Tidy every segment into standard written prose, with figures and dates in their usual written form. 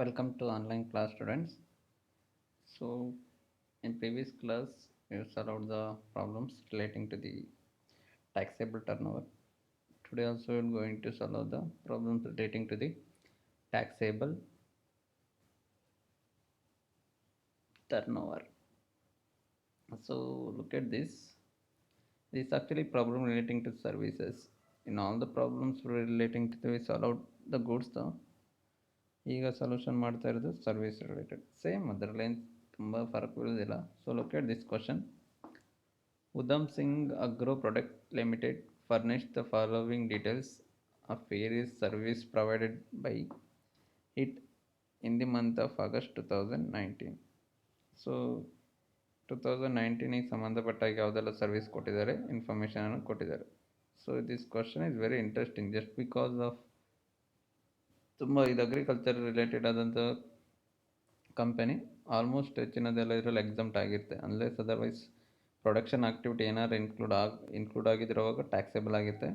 Welcome to online class students. So in previous class we solved the problems relating to the taxable turnover. Today also we are going to solve the problems relating to the taxable turnover. So look at this. This is actually problem relating to services. In all the problems relating to the we solved the goods ಈಗ solution ಮಾಡ್ತಾ ಇರೋದು service related same ಅದರಲ್ಲಿ ತುಂಬ ಫರಕ್ ಬೀಳೋದಿಲ್ಲ. So look at this question. Udham Singh Agro Product Limited furnished the following details of various service provided by it in the month of August 2019. So 2019ಗೆ ಸಂಬಂಧಪಟ್ಟಾಗ ಯಾವುದೆಲ್ಲ service ಕೊಟ್ಟಿದ್ದಾರೆ, ಇನ್ಫಾರ್ಮೇಷನನ್ನು ಕೊಟ್ಟಿದ್ದಾರೆ. So this question is very interesting just because of ತುಂಬ ಇದು agriculture related ಆದಂಥ company almost ಹೆಚ್ಚಿನದೆಲ್ಲ ಇದರಲ್ಲಿ exempt ಆಗಿರುತ್ತೆ. Unless otherwise production activity ಏನಾದ್ರು include ಆಗಿದ್ರವಾಗ taxable ಆಗುತ್ತೆ.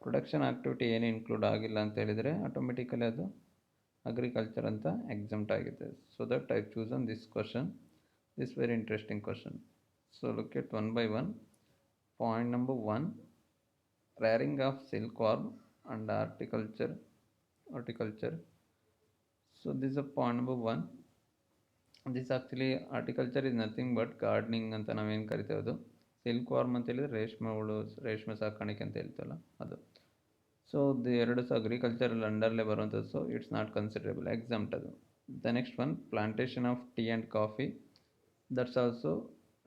ಪ್ರೊಡಕ್ಷನ್ ಆಕ್ಟಿವಿಟಿ ಏನು ಇನ್ಕ್ಲೂಡ್ ಆಗಿಲ್ಲ ಅಂತ ಹೇಳಿದರೆ ಆಟೋಮೆಟಿಕಲಿ ಅದು ಅಗ್ರಿಕಲ್ಚರ್ ಅಂತ ಎಕ್ಸಮ್ಟ್ ಆಗುತ್ತೆ. So that I choose on this question. This very interesting question. So look at one by one. Point number 1, rearing of silkworm and horticulture. So this is a point number 1. This actually horticulture is nothing but gardening ಅಂತ ನಾವೇನು ಕರಿತೇವೆ ಅದು. Silk warm ಅಂತ ಹೇಳಿದ್ರೆ ರೇಷ್ಮೆ ಸಾಕಾಣಿಕೆ ಅಂತ ಹೇಳ್ತೇವಲ್ಲ ಅದು. ಸೊ ಇದು ಎರಡು ಅಗ್ರಿಕಲ್ಚರಲ್ ಅಂಡರ್ಲೇ ಬರುವಂಥದ್ದು. So it's not considerable, exempt ಅದು. The next one, plantation of tea and coffee, that's also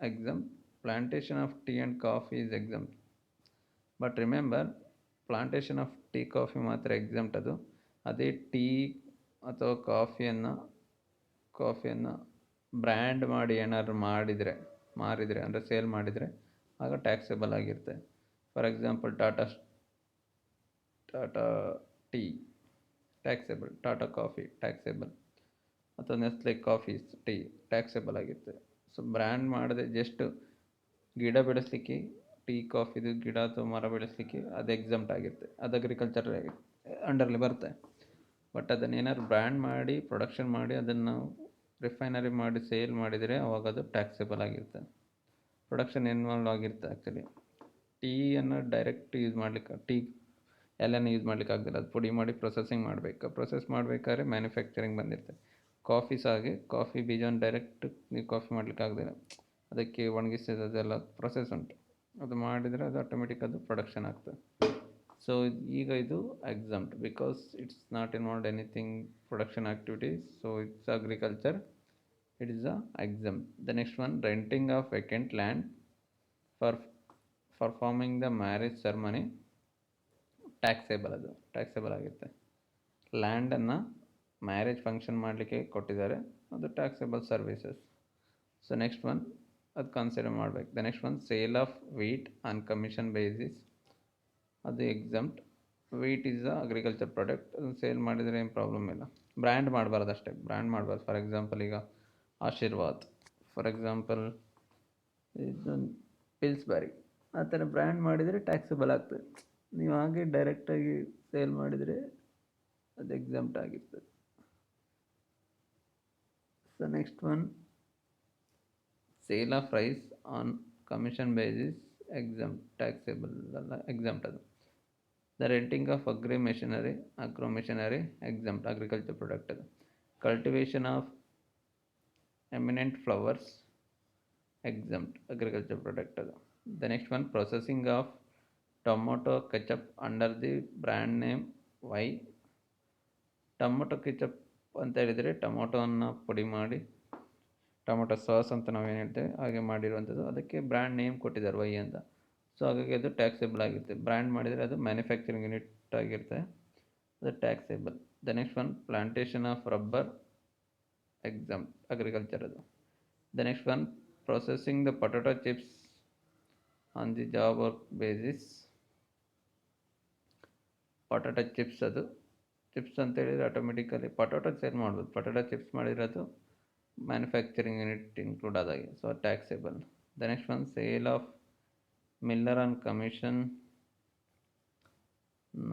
exempt. Plantation of tea and coffee is exempt. But remember, plantation of tea coffee ಮಾತ್ರ exempt ಅದು. ಅದೇ tea ಅಥವಾ ಕಾಫಿಯನ್ನು brand ಮಾಡಿ ಏನಾದ್ರು ಮಾರಿದರೆ ಅಂದರೆ ಸೇಲ್ ಮಾಡಿದರೆ ಆಗ ಟ್ಯಾಕ್ಸೇಬಲ್ ಆಗಿರುತ್ತೆ. For example Tata tea taxable, Tata coffee taxable, ಅಥವಾ ನೆಸ್ಲೆ ಕಾಫೀಸ್ ಟೀ ಟ್ಯಾಕ್ಸೇಬಲ್ ಆಗಿರುತ್ತೆ. ಸೊ ಬ್ರ್ಯಾಂಡ್ ಮಾಡದೆ ಜಸ್ಟ್ ಗಿಡ ಬೆಳೆಸಲಿಕ್ಕೆ, ಟೀ ಕಾಫಿದು ಗಿಡ ಅಥವಾ ಮರ ಬೆಳೆಸಲಿಕ್ಕೆ ಅದು ಎಕ್ಸಮ್ಟ್ ಆಗಿರುತ್ತೆ, ಅದು ಅಗ್ರಿಕಲ್ಚರ್ ಅಂಡರ್ಲಿ ಬರುತ್ತೆ. ಬಟ್ ಅದನ್ನು ಏನಾದ್ರು ಬ್ರ್ಯಾಂಡ್ ಮಾಡಿ ಪ್ರೊಡಕ್ಷನ್ ಮಾಡಿ ಅದನ್ನು ರಿಫೈನರಿ ಮಾಡಿ ಸೇಲ್ ಮಾಡಿದರೆ ಅವಾಗ ಅದು ಟ್ಯಾಕ್ಸೇಬಲ್ ಆಗಿರುತ್ತೆ. ಪ್ರೊಡಕ್ಷನ್ ಇನ್ವಾಲ್ವ್ ಆಗಿರುತ್ತೆ. ಆ್ಯಕ್ಚುಲಿ ಟೀಯನ್ನು ಡೈರೆಕ್ಟ್ ಯೂಸ್ ಮಾಡಲಿಕ್ಕೆ, ಟೀ ಎಲೆನ ಯೂಸ್ ಮಾಡಲಿಕ್ಕೆ ಆಗಲ್ಲ, ಅದು ಪುಡಿ ಮಾಡಿ ಪ್ರೊಸೆಸಿಂಗ್ ಮಾಡಬೇಕು. ಪ್ರೊಸೆಸ್ ಮಾಡಬೇಕಾದ್ರೆ ಮ್ಯಾನುಫ್ಯಾಕ್ಚರಿಂಗ್ ಬಂದಿರುತ್ತೆ. ಕಾಫಿ ಸಹ ಹಾಗೆ, ಕಾಫಿ ಬೀಜವನ್ನು ಡೈರೆಕ್ಟ್ ನೀವು ಕಾಫಿ ಮಾಡಲಿಕ್ಕೆ ಆಗದಿಲ್ಲ, ಅದಕ್ಕೆ ಒಣಗಿಸಿದೆಲ್ಲ ಪ್ರೊಸೆಸ್ ಉಂಟು, ಅದು ಮಾಡಿದರೆ ಅದು ಆಟೋಮೆಟಿಕ್ ಅದು ಪ್ರೊಡಕ್ಷನ್ ಆಗ್ತದೆ. ಸೊ ಈಗ ಇದು exempt because it's not involved anything production activities. So it's agriculture, it is exempt. The next one, renting of vacant land for performing the marriage ceremony, taxable, ಅದು taxable ಆಗುತ್ತೆ. ಲ್ಯಾಂಡನ್ನು marriage function ಮಾಡಲಿಕ್ಕೆ ಕೊಟ್ಟಿದ್ದಾರೆ, ಅದು taxable services. So next one, ಅದು consider ಮಾಡಬೇಕು. The next one, sale of wheat on commission basis, ಅದು exempt. Wheat is a agriculture product, ಅದನ್ನು ಸೇಲ್ ಮಾಡಿದರೆ ಏನು ಪ್ರಾಬ್ಲಮ್ ಇಲ್ಲ. ಬ್ರ್ಯಾಂಡ್ ಮಾಡಬಾರ್ದು ಅಷ್ಟೇ, ಬ್ರ್ಯಾಂಡ್ ಮಾಡಬಾರ್ದು. ಫಾರ್ ಎಕ್ಸಾಂಪಲ್ ಈಗ ಆಶೀರ್ವಾದ್, ಫಾರ್ ಎಕ್ಸಾಂಪಲ್ ಇದು ಪಿಲ್ಸ್ಬರಿ, ಆ ಥರ ಬ್ರ್ಯಾಂಡ್ ಮಾಡಿದರೆ ಟ್ಯಾಕ್ಸಬಲ್ ಆಗ್ತದೆ. ನೀವು ಹಾಗೆ ಡೈರೆಕ್ಟಾಗಿ ಸೇಲ್ ಮಾಡಿದರೆ ಅದು ಎಕ್ಸಮ್ಟ್ ಆಗಿರ್ತದೆ. So next one, sale of rice on commission basis exempt, taxable ಅಲ್ಲ, ಎಕ್ಸಮ್ಟ್ ಅದು. The renting of agro machinery exempt, agriculture product ಅದು. Cultivation of eminent flowers exempt, agriculture product ಅದು. The next one, processing of tomato ketchup under the brand name Y. Tomato ketchup ಅಂತ ಹೇಳಿದರೆ ಟೊಮೊಟೊವನ್ನು ಪುಡಿ ಮಾಡಿ, tomato sauce ಅಂತ ನಾವೇನು ಹೇಳ್ತೇವೆ ಹಾಗೆ ಮಾಡಿರುವಂಥದ್ದು, ಅದಕ್ಕೆ ಬ್ರ್ಯಾಂಡ್ ನೇಮ್ ಕೊಟ್ಟಿದ್ದಾರೆ ವೈ ಅಂತ. ಸೊ ಹಾಗಾಗಿ ಅದು ಟ್ಯಾಕ್ಸೇಬಲ್ ಆಗಿರುತ್ತೆ. ಬ್ರ್ಯಾಂಡ್ ಮಾಡಿದರೆ ಅದು ಮ್ಯಾನುಫ್ಯಾಕ್ಚರಿಂಗ್ ಯೂನಿಟ್ ಆಗಿರುತ್ತೆ, ಅದು taxable. The next one, plantation of rubber exempt, agriculture ಅದು. The next one, processing the potato chips on the job work basis, potato chips ಅದು. ಚಿಪ್ಸ್ ಅಂತ ಹೇಳಿದರೆ ಆಟೋಮೆಟಿಕಲಿ ಪೊಟೊಟೊ ಸೇಲ್ ಮಾಡ್ಬೋದು, ಪೊಟೊಟೊ ಚಿಪ್ಸ್ ಮಾಡಿರೋದು manufacturing unit include ಆದಾಗೆ, so taxable. The next one, sale of miller on commission,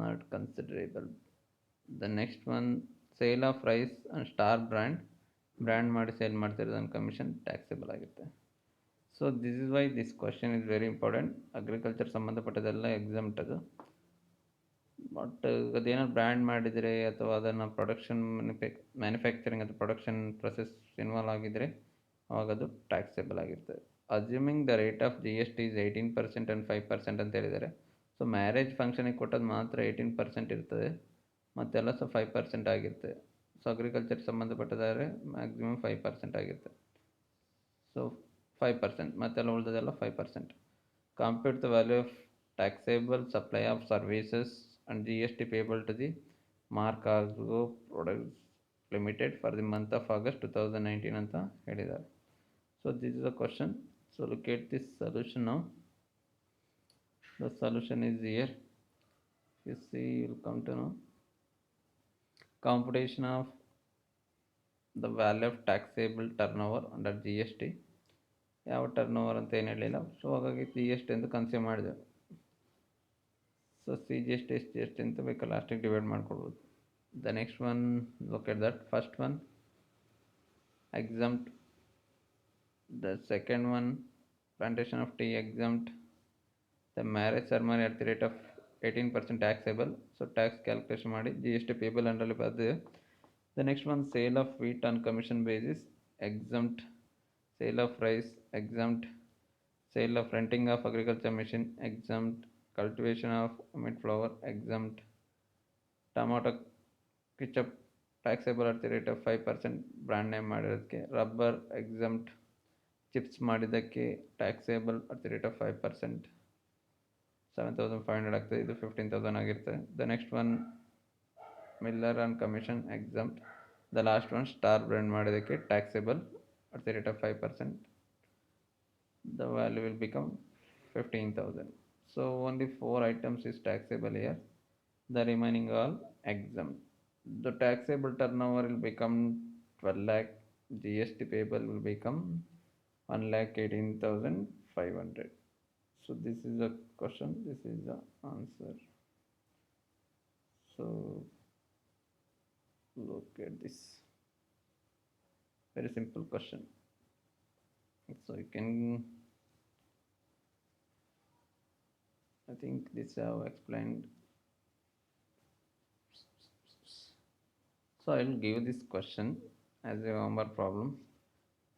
not considerable. The next one, sale of rice and star brand ಮಾಡಿ sale ಮಾಡ್ತಿರೋದನ್ನು commission taxable ಆಗುತ್ತೆ. So this is why this question is very important. Agriculture ಸಂಬಂಧಪಟ್ಟದೆಲ್ಲ exempt ಅದು. But ಅದೇನಾದ್ರು brand ಮಾಡಿದರೆ ಅಥವಾ ಅದನ್ನು production manufacturing ಅಥವಾ ಪ್ರೊಡಕ್ಷನ್ ಪ್ರೊಸೆಸ್ ಇನ್ವಾಲ್ವ್ ಆಗಿದ್ದರೆ ಅವಾಗ ಅದು ಟ್ಯಾಕ್ಸೇಬಲ್ ಆಗಿರ್ತದೆ. Assuming the rate of GST is 18% and 5% ಅಂತ ಹೇಳಿದ್ದಾರೆ. ಸೊ ಮ್ಯಾರೇಜ್ ಫಂಕ್ಷನಿಗೆ ಕೊಟ್ಟದ್ದು ಮಾತ್ರ 18% ಇರ್ತದೆ, ಮತ್ತೆಲ್ಲ 5% ಆಗಿರ್ತದೆ. ಸೊ ಅಗ್ರಿಕಲ್ಚರ್ ಸಂಬಂಧಪಟ್ಟದಾದರೆ ಮ್ಯಾಕ್ಸಿಮಮ್ 5% ಆಗಿರ್ತದೆ. ಸೊ 5%, ಮತ್ತೆಲ್ಲ ಉಳಿದದೆಲ್ಲ 5%. Compute the value of taxable supply of services and GST payable to the Mark Agro Products Limited for the month of August 2019 ಅಂತ ಹೇಳಿದ್ದಾರೆ. So this is a question. So look at this solution now. The solution is here. You see, you will come to know computation of the value of taxable turnover under GST. ಯಾವ turn ಅಂತ ಏನು ಹೇಳಿಲ್ಲ, so ಹಾಗಾಗಿ GST ಅಂತ consume ಮಾಡಿದೆ. So CGST SGST ಅಂತ ಬೇಕಾದ್ರೆ ಲಾಸ್ಟಿಗೆ ಡಿವೈಡ್ ಮಾಡ್ಕೊಳ್ಬೋದು. The next one, look at that. First one exempt, the second one plantation of tea exempt, the marriage ceremony at the rate of 18% taxable. So tax calculation ಮಾಡಿ GST payable ಅಂಡರಲ್ಲಿ ಬರ್ತದೆ. The next one sale of wheat on commission basis exempt, sale of rice exempt, sale of renting of agriculture machine exempt, cultivation of mint flower exempt, tomato ketchup taxable at the rate of 5% brand name ಮಾಡಿರೋದಕ್ಕೆ, rubber exempt, chips ಮಾಡಿದ್ದಕ್ಕೆ taxable at the rate of 5%, 7,500 ಆಗ್ತದೆ, ಇದು 15,000 ಆಗಿರ್ತದೆ. The next one miller on commission exempt, the last one star brand ಮಾಡಿದ್ದಕ್ಕೆ taxable at the rate of 5%, the value will become 15,000. So only 4 items is taxable here, the remaining all exempt. The taxable turnover will become 12 lakh, GST payable will become 1,18,500. So this is the question, this is the answer. So look at this, very simple question. So you can, I think this I have explained. So I will give this question as a homework problem,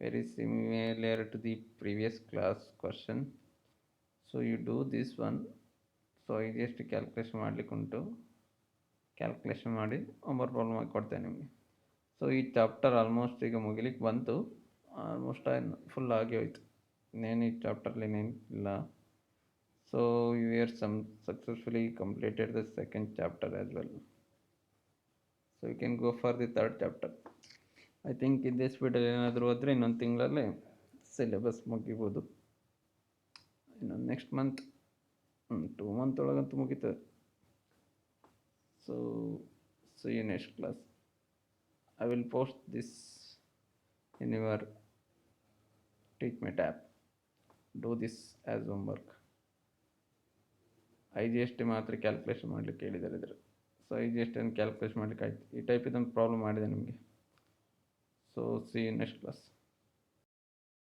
very similar to the previous class question. So you do this one. So I just calculation ಮಾಡಲಿಕ್ಕೆ ಉಂಟು, calculation ಮಾಡಿ homework problem ಆಗಿ ಕೊಡ್ತೇನೆ ನಿಮಗೆ. So ಈ chapter almost ಈಗ ಮುಗಿಲಿಕ್ಕೆ ಬಂತು, almost full ಆಗಿ ಹೋಯ್ತು. ಇನ್ನೇನು ಈ ಚಾಪ್ಟರ್ಲಿ ಇನ್ನೇನು ಇಲ್ಲ. So you have successfully completed the second chapter as well. So you can go for the third chapter. I think in this video ಏನಾದರೂ ಹೋದರೆ ಇನ್ನೊಂದು ತಿಂಗಳಲ್ಲೇ ಸಿಲೆಬಸ್ ಮುಗಿಬೋದು. ಇನ್ನೊಂದು ನೆಕ್ಸ್ಟ್ ಮಂತ್ 2 ಮಂತ್ ಒಳಗಂತೂ ಮುಗಿತದೆ. So see you next class. I will post this in your TeachMate app. Do this as homework. IGST ಮಾತ್ರ calculation ಮಾಡಲಿಕ್ಕೆ ಹೇಳಿದ್ದಾರೆ ಇದ್ರೆ. ಸೊ IGST ಕ್ಯಾಲ್ಕುಲೇಷನ್ ಮಾಡಲಿಕ್ಕೆ ಆಯ್ತು. ಈ ಟೈಪ್ ಇದೊಂದು ಪ್ರಾಬ್ಲಮ್ ಮಾಡಿದೆ ನಿಮಗೆ. So see you next class.